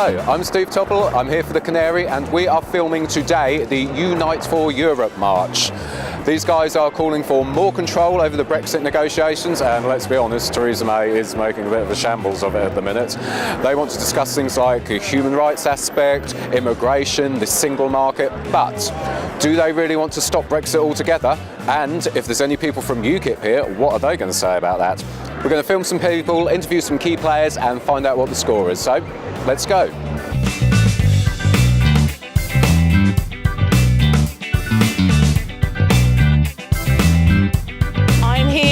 Hello, I'm Steve Topple, I'm here for the Canary and we are filming today the Unite for Europe march. These guys are calling for more control over the Brexit negotiations, and let's be honest, Theresa May is making a bit of a shambles of it at the minute. They want to discuss things like the human rights aspect, immigration, the single market, but do they really want to stop Brexit altogether? And if there's any people from UKIP here, what are they going to say about that? We're going to film some people, interview some key players and find out what the score is. So, let's go.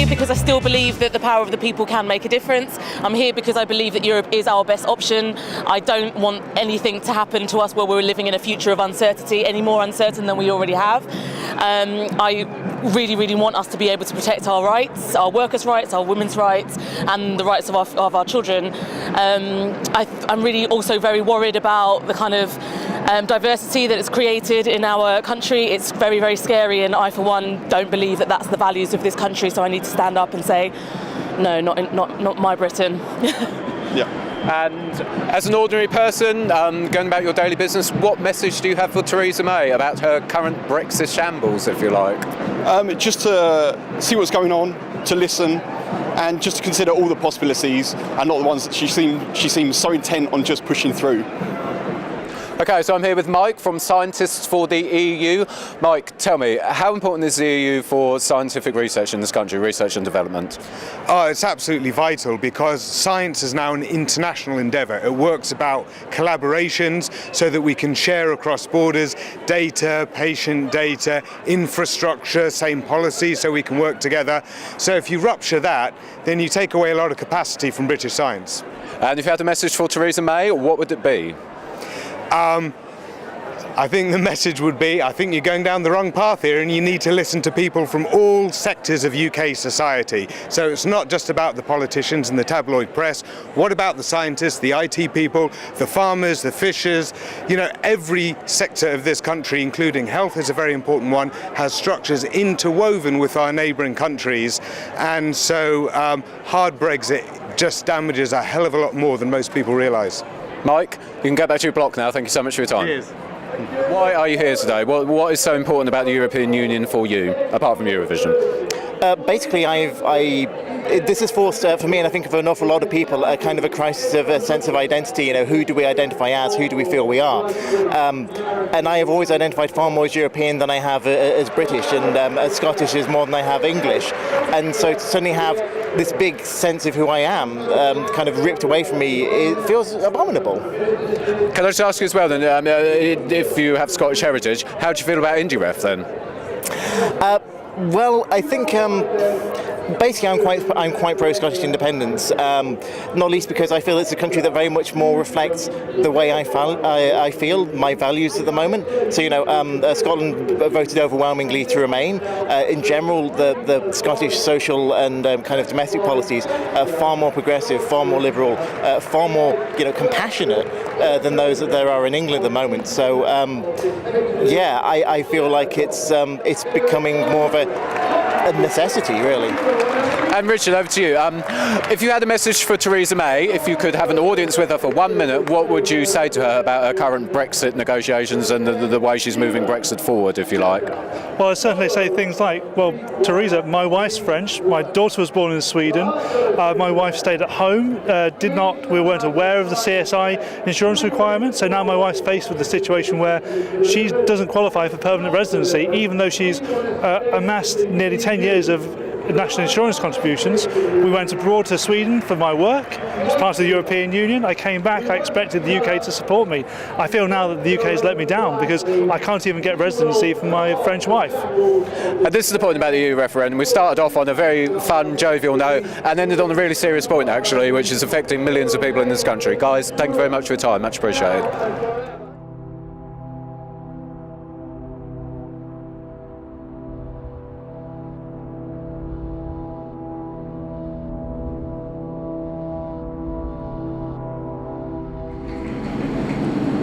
Because I still believe that the power of the people can make a difference. I'm here because I believe that Europe is our best option. I don't want anything to happen to us where we're living in a future of uncertainty, any more uncertain than we already have. I really want us to be able to protect our rights, our workers' rights, our women's rights, and the rights of our children. I'm really also very worried about the kind of diversity that it's created in our country. It's very scary, and I, for one, don't believe that that's the values of this country. So I need to stand up and say, no, not my Britain. Yeah. And as an ordinary person, going about your daily business, what message do you have for Theresa May about her current Brexit shambles, if you like? Just to see what's going on, to listen, and just to consider all the possibilities and not the ones that she seems so intent on just pushing through. Okay, so I'm here with Mike from Scientists for the EU. Mike, tell me, how important is the EU for scientific research in this country, research and development? Oh, it's absolutely vital because science is now an international endeavour. It works about collaborations so that we can share across borders data, patient data, infrastructure, same policy, so we can work together. So if you rupture that, then you take away a lot of capacity from British science. And if you had a message for Theresa May, what would it be? I think the message would be, I think you're going down the wrong path here and you need to listen to people from all sectors of UK society. So it's not just about the politicians and the tabloid press. What about the scientists, the IT people, the farmers, the fishers? You know, every sector of this country, including health is a very important one, has structures interwoven with our neighbouring countries. And so hard Brexit just damages a hell of a lot more than most people realise. Mike, you can get back to your block now. Thank you so much for your time. Cheers. Why are you here today? What is so important about the European Union for you, apart from Eurovision? Basically, this has forced, for me, and I think for an awful lot of people, a kind of a crisis of a sense of identity. You know, who do we identify as? Who do we feel we are? And I have always identified far more as European than I have as British, and as Scottish is more than I have English. And so to suddenly have this big sense of who I am kind of ripped away from me, it feels abominable. Can I just ask you as well then, if you have Scottish heritage, how do you feel about IndieRef then? Well, I think basically I'm quite pro-Scottish independence, not least because I feel it's a country that very much more reflects the way I feel, my values at the moment. So, you know, Scotland voted overwhelmingly to remain. In general, the Scottish social and kind of domestic policies are far more progressive, far more liberal, far more, you know, compassionate than those that there are in England at the moment. So, yeah, I feel like it's becoming more of a necessity, really. And Richard, over to you. If you had a message for Theresa May, if you could have an audience with her for 1 minute, what would you say to her about her current Brexit negotiations and the way she's moving Brexit forward, if you like? Well, I'd certainly say things like, well, Theresa, my wife's French, my daughter was born in Sweden, my wife stayed at home, we weren't aware of the CSI insurance requirements, so now my wife's faced with the situation where she doesn't qualify for permanent residency, even though she's amassed nearly 10 years of national insurance contributions. We went abroad to Sweden for my work as part of the European Union. I came back, I expected the UK to support me. I feel now that the UK has let me down because I can't even get residency for my French wife. And this is the point about the EU referendum. We started off on a very fun, jovial note and ended on a really serious point actually, which is affecting millions of people in this country. Guys, thank you very much for your time, much appreciated.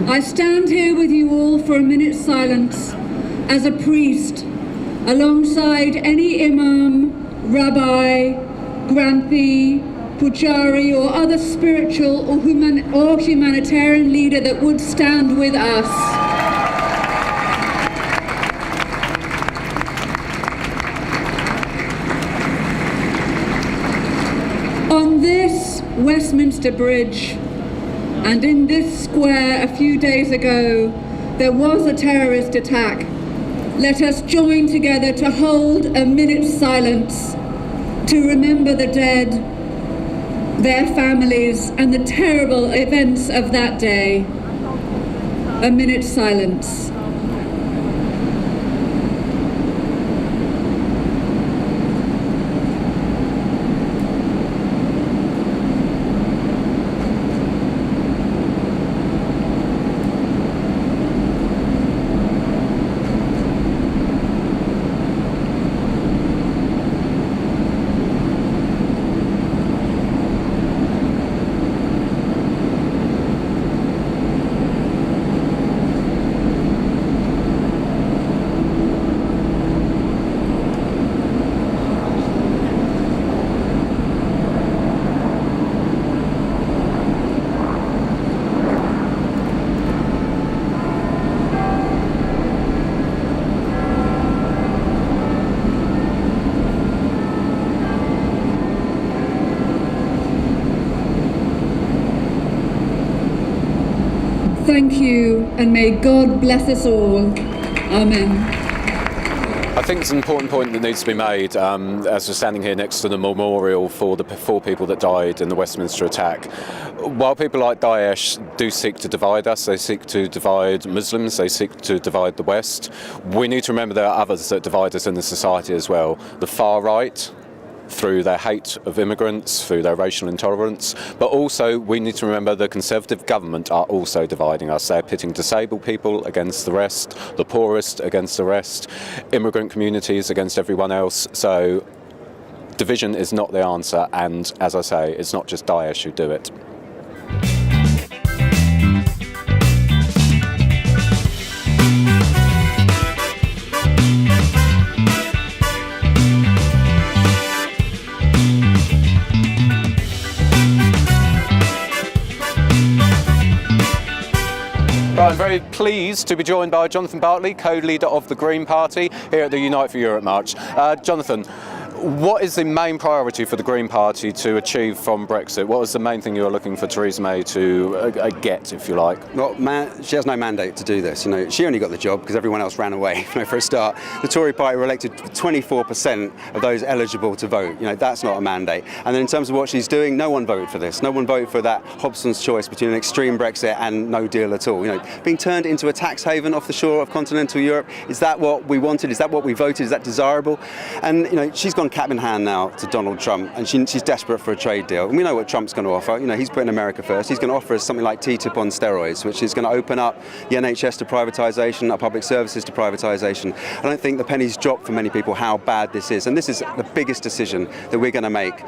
I stand here with you all for a minute's silence as a priest alongside any imam, rabbi, granthi, Pujari or other spiritual or humanitarian leader that would stand with us. On this Westminster Bridge and in this square a few days ago, there was a terrorist attack. Let us join together to hold a minute's silence to remember the dead, their families, and the terrible events of that day. A minute's silence. Thank you, and may God bless us all. Amen. I think it's an important point that needs to be made as we're standing here next to the memorial for the 4 people that died in the Westminster attack. While people like Daesh do seek to divide us, they seek to divide Muslims, they seek to divide the West, we need to remember there are others that divide us in the society as well. The far right, through their hate of immigrants, through their racial intolerance, but also we need to remember the Conservative government are also dividing us. They're pitting disabled people against the rest, the poorest against the rest, immigrant communities against everyone else. So division is not the answer, and as I say, it's not just Daesh who do it. I'm very pleased to be joined by Jonathan Bartley, co-leader of the Green Party here at the Unite for Europe March. Jonathan, what is the main priority for the Green Party to achieve from Brexit? What is the main thing you're looking for Theresa May to get, if you like? Well, she has no mandate to do this. She only got the job because everyone else ran away. For a start, the Tory party were elected 24% of those eligible to vote. That's not a mandate. And then in terms of what she's doing, no one voted for this. No one voted for that Hobson's choice between an extreme Brexit and no deal at all. Being turned into a tax haven off the shore of continental Europe, is that what we wanted? Is that what we voted? Is that desirable? And she's gone cap in hand now to Donald Trump, and she's desperate for a trade deal. And we know what Trump's going to offer. He's putting America first. He's going to offer us something like TTIP on steroids, which is going to open up the NHS to privatisation, our public services to privatisation. I don't think the penny's dropped for many people how bad this is, and this is the biggest decision that we're going to make,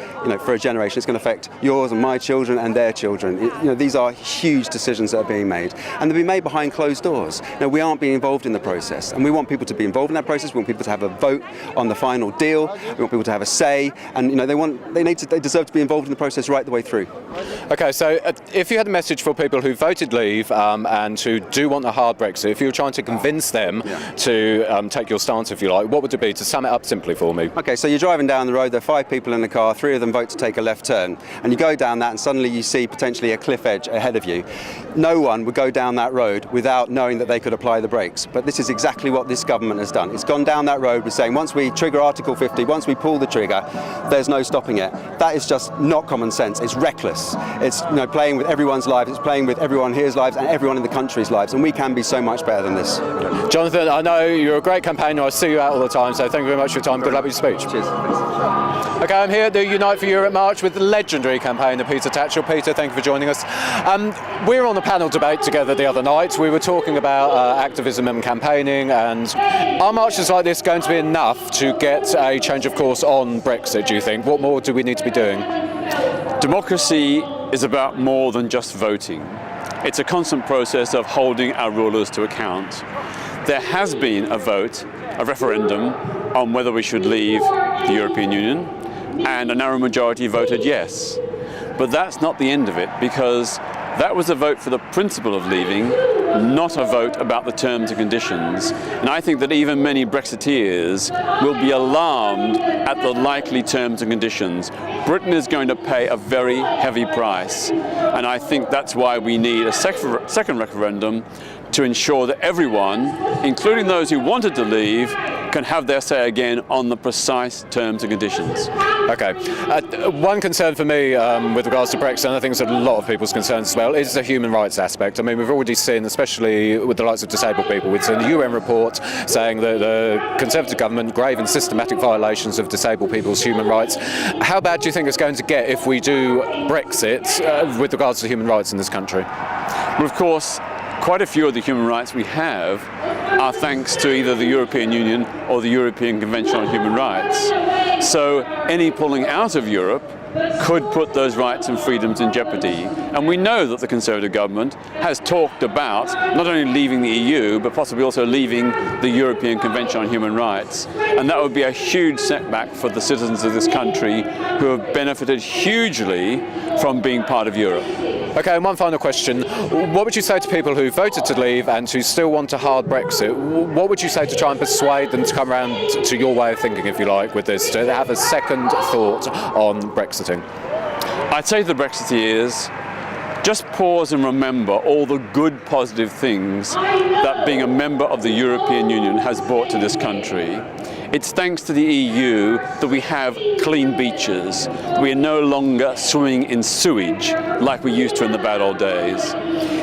for a generation. It's going to affect yours and my children and their children. These are huge decisions that are being made, and they're being made behind closed doors. We aren't being involved in the process, and we want people to be involved in that process. We want people to have a vote on the final deal. We want people to have a say, and they deserve to be involved in the process right the way through. Okay, so if you had a message for people who voted Leave and who do want a hard Brexit, if you were trying to convince them to take your stance, if you like, what would it be, to sum it up simply for me? Okay, so you're driving down the road, there are 5 people in the car, 3 of them vote to take a left turn, and you go down that and suddenly you see potentially a cliff edge ahead of you. No one would go down that road without knowing that they could apply the brakes, but this is exactly what this government has done. It's gone down that road with saying once we trigger Article 50, once we pull the trigger, there's no stopping it. That is just not common sense. It's reckless. It's playing with everyone's lives. It's playing with everyone here's lives and everyone in the country's lives, and we can be so much better than this. Jonathan, I know you're a great campaigner. I see you out all the time, so thank you very much for your time. Good luck with your speech. Cheers. Okay, I'm here at the Unite for Europe March with the legendary campaigner Peter Tatchell. Peter, thank you for joining us. We were on a panel debate together the other night. We were talking about activism and campaigning, and are marches like this going to be enough to get a change of course on Brexit, do you think? What more do we need to be doing? Democracy is about more than just voting. It's a constant process of holding our rulers to account. There has been a vote, a referendum, on whether we should leave the European Union, and a narrow majority voted yes. But that's not the end of it, because that was a vote for the principle of leaving, not a vote about the terms and conditions. And I think that even many Brexiteers will be alarmed at the likely terms and conditions. Britain is going to pay a very heavy price. And I think that's why we need a second referendum to ensure that everyone, including those who wanted to leave, can have their say again on the precise terms and conditions. Okay. One concern for me with regards to Brexit, and I think it's a lot of people's concerns as well, is the human rights aspect. I mean, we've already seen, especially with the likes of disabled people, we've seen the UN report saying that the Conservative government grave and systematic violations of disabled people's human rights. How bad do you think it's going to get if we do Brexit with regards to human rights in this country? Well, of course, quite a few of the human rights we have are thanks to either the European Union or the European Convention on Human Rights. So any pulling out of Europe could put those rights and freedoms in jeopardy. And we know that the Conservative government has talked about not only leaving the EU, but possibly also leaving the European Convention on Human Rights. And that would be a huge setback for the citizens of this country who have benefited hugely from being part of Europe. Okay, and one final question. What would you say to people who voted to leave and who still want a hard Brexit? What would you say to try and persuade them to come around to your way of thinking, if you like, with this, to have a second thought on Brexiting? I'd say to the Brexiteers, just pause and remember all the good, positive things that being a member of the European Union has brought to this country. It's thanks to the EU that we have clean beaches. We are no longer swimming in sewage like we used to in the bad old days.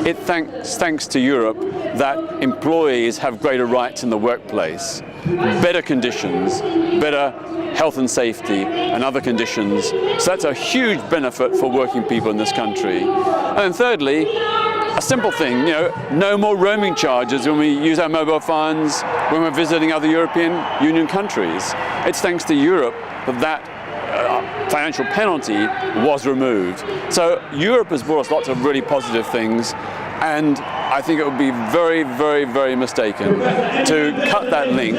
It's thanks to Europe that employees have greater rights in the workplace, better conditions, better health and safety and other conditions. So that's a huge benefit for working people in this country. And then thirdly, a simple thing, no more roaming charges when we use our mobile phones, when we're visiting other European Union countries. It's thanks to Europe that financial penalty was removed. So Europe has brought us lots of really positive things, and I think it would be very, very, very mistaken to cut that link,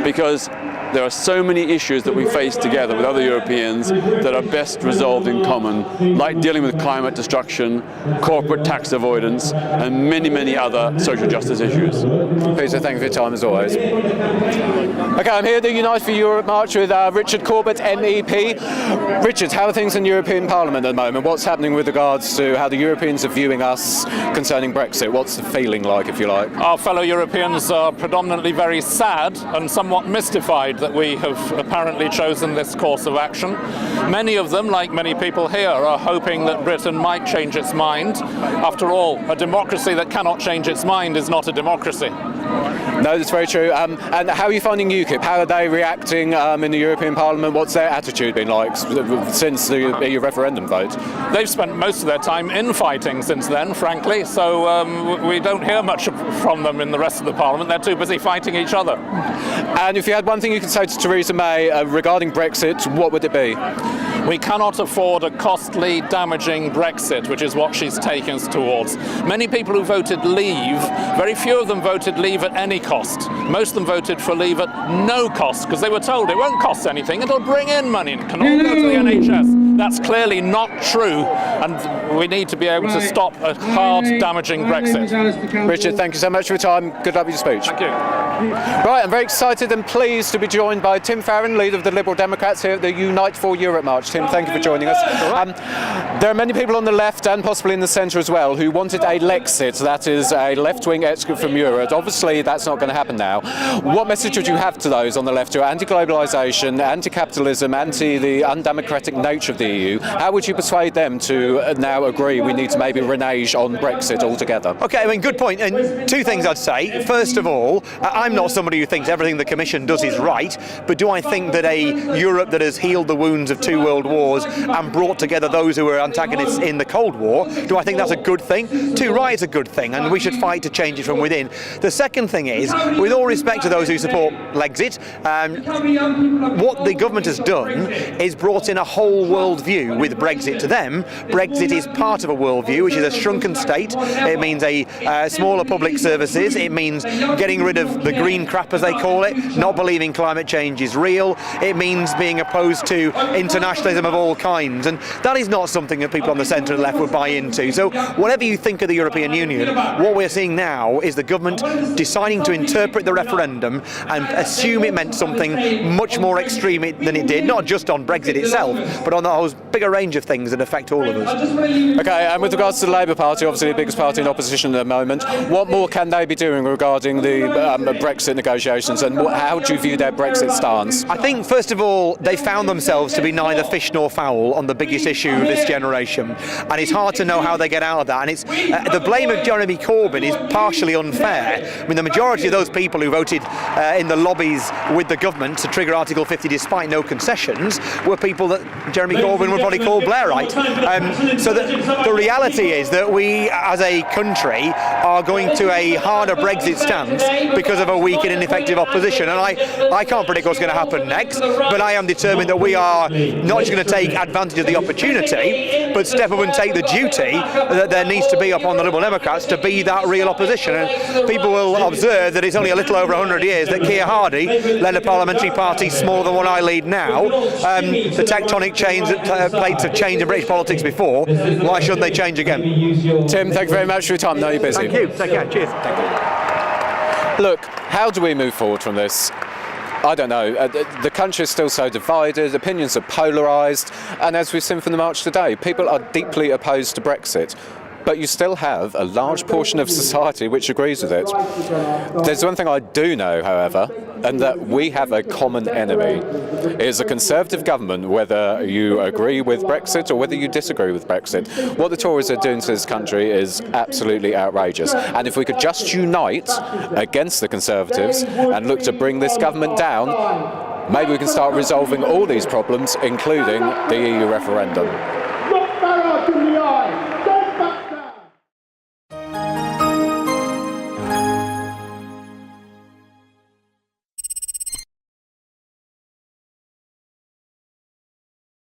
because there are so many issues that we face together with other Europeans that are best resolved in common, like dealing with climate destruction, corporate tax avoidance, and many, many other social justice issues. Peter, thank you for your time as always. Okay, I'm here at the Unite for Europe March with Richard Corbett, MEP. Richard, how are things in European Parliament at the moment? What's happening with regards to how the Europeans are viewing us concerning Brexit? What's the feeling like, if you like? Our fellow Europeans are predominantly very sad and somewhat mystified that we have apparently chosen this course of action. Many of them, like many people here, are hoping that Britain might change its mind. After all, a democracy that cannot change its mind is not a democracy. No, that's very true. And how are you finding UKIP? How are they reacting in the European Parliament? What's their attitude been like since the EU referendum vote? They've spent most of their time infighting since then, frankly, so we don't hear much from them in the rest of the Parliament. They're too busy fighting each other. And if you had one thing you could say to Theresa May regarding Brexit, what would it be? We cannot afford a costly, damaging Brexit, which is what she's taken us towards. Many people who voted leave, very few of them voted leave at any cost. Most of them voted for leave at no cost, because they were told it won't cost anything, it'll bring in money, it can all go to the NHS. That's clearly not true, and we need to be able to stop a hard, damaging Brexit. Richard, thank you so much for your time. Good luck with your speech. Thank you. Right, I'm very excited and pleased to be joined by Tim Farron, leader of the Liberal Democrats here at the Unite for Europe March. Tim, thank you for joining us. There are many people on the left and possibly in the centre as well who wanted a Lexit, that is a left-wing exit from Europe. Obviously, that's not going to happen now. What message would you have to those on the left who are anti-globalisation, anti-capitalism, anti the undemocratic nature of the EU? How would you persuade them to now agree we need to maybe renege on Brexit altogether? Okay, I mean, good point. And two things I'd say. First of all, I'm not somebody who thinks everything the Commission does is right, but do I think that a Europe that has healed the wounds of 2 world wars and brought together those who were antagonists in the Cold War, do I think that's a good thing? Too right is a good thing, and we should fight to change it from within. The second thing is, with all respect to those who support Lexit, what the government has done is brought in a whole world view with Brexit. To them, Brexit is part of a world view, which is a shrunken state. It means a smaller public services. It means getting rid of the green crap, as they call it, not believing climate change is real. It means being opposed to international nationalism of all kinds, and that is not something that people on the centre and left would buy into. So whatever you think of the European Union, what we're seeing now is the government deciding to interpret the referendum and assume it meant something much more extreme than it did, not just on Brexit itself, but on the whole bigger range of things that affect all of us. Okay, and with regards to the Labour Party, obviously the biggest party in opposition at the moment, what more can they be doing regarding the Brexit negotiations, and how do you view their Brexit stance? I think, first of all, they found themselves to be neither fish nor fowl on the biggest issue of this generation, and it's hard to know how they get out of that. And it's the blame of Jeremy Corbyn is partially unfair. I mean, the majority of those people who voted in the lobbies with the government to trigger Article 50 despite no concessions were people that Jeremy Corbyn would probably call Blairite. So the reality is that we, as a country, are going to a harder Brexit stance because of a weak and ineffective opposition. And I can't predict what's going to happen next, but I am determined that we are not just going to take advantage of the opportunity, but step up and take the duty that there needs to be upon the Liberal Democrats to be that real opposition. And people will observe that it's only a little over 100 years that Keir Hardie led a parliamentary party smaller than what I lead now. The tectonic plates have changed in British politics before. Why shouldn't they change again? Tim, thank you very much for your time. I know you're busy. Thank you. Take care. Cheers. Thank you. Look, how do we move forward from this? I don't know. The country is still so divided, opinions are polarised, and as we've seen from the march today, people are deeply opposed to Brexit. But you still have a large portion of society which agrees with it. There's one thing I do know, however, and that we have a common enemy. It is a Conservative government, whether you agree with Brexit or whether you disagree with Brexit. What the Tories are doing to this country is absolutely outrageous. And if we could just unite against the Conservatives and look to bring this government down, maybe we can start resolving all these problems, including the EU referendum. Look Farage in the eye.